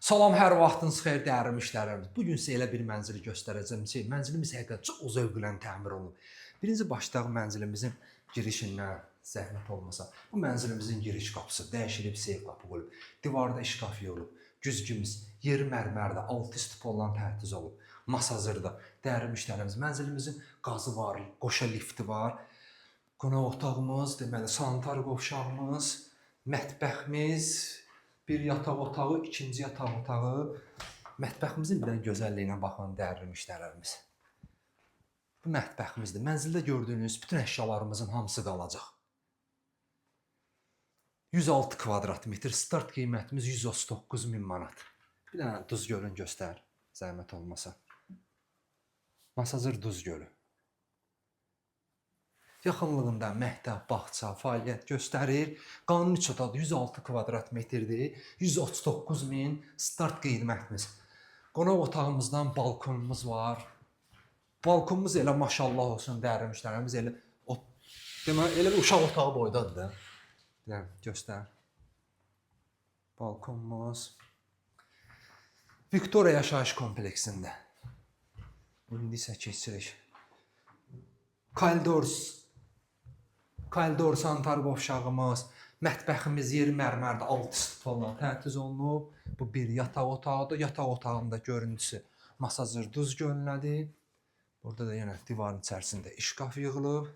Salam, hər vaxtınız xeyir dəyərli müştərilər. Bu gün sizə elə bir mənzili göstərəcəm ki, mənzilimiz həqiqətən çox zövqlə təmir olunub. Birinci başlayaq mənzilimizin girişindən, zəhmət olmasa. Bu mənzilimizin giriş qapısı dəyişilib, seyf qapı qoyulub. Divarda şkaf yığılıb. Güzgümüz yeri mərmərdə, altı stipoldan tərtiz olub. Masazırda dəyərli müştərimiz. Mənzilimizin qazı var, qoşa lifti var. Qonaq otağımız, deməli sanitar qovşağımız, mətbəximiz, bir yataq otağı, ikinci yataq otağı. Mətbəximizin bir dənə gözəlliyinə baxın dəyərli müştərilərimiz. Bu mətbəximizdir. Mənzildə gördüyünüz bütün əşyalarımızın hamısı qalacaq. 106 kvadrat metr, start qiymətimiz 139.000 manat. Bir dənə Duz gölünü göstər, zəhmət olmasa. Masazır Duz gölü. Yaxınlığında məktəb, bağça, fəaliyyət göstərir. Qanuni çotadır, 106 kvadrat metrdir, 139.000 start qiymətimiz. Qonaq otağımızdan balkonumuz var. Balkonumuz elə maşallah olsun dəyərli müştərimiz, elə bir uşaq otağı boydadır da. Yəni, göstər. Balkonumuz. Viktoriya yaşayış kompleksində. İndi isə keçirik. Kaldor sanitar qovşağımız, mətbəximiz yeri mərmərdə, altı stipoldan tərtiz olunub. Bu bir yataq otağıdır. Yataq otağında görüntüsü Masazır Duz gölünədir. Burada da yenə divarın içərisində şkaf yığılıb.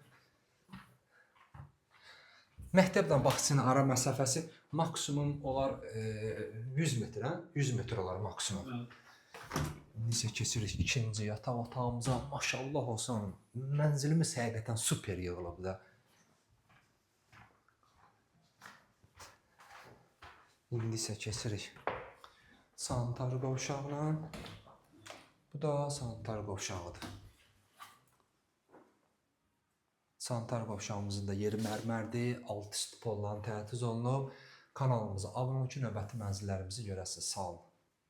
Məktəblə bağçanın ara məsafəsi maksimum olar 100 metr, hə? 100 metr olar maksimum. İndi isə keçirik ikinci yataq otağımıza. Maşallah olsun, mənzilimiz həqiqətən super yığılıb da. İndi isə keçirik sanitar qovşağına. Bu da sanitar qovşağıdır. Sanitar qovşağımızın da yeri mərmərdir, altı stipoldan tərtiz olunub. Kanalımıza abunə olun ki, növbəti mənzillərimizi görəsiniz. Sağ olun.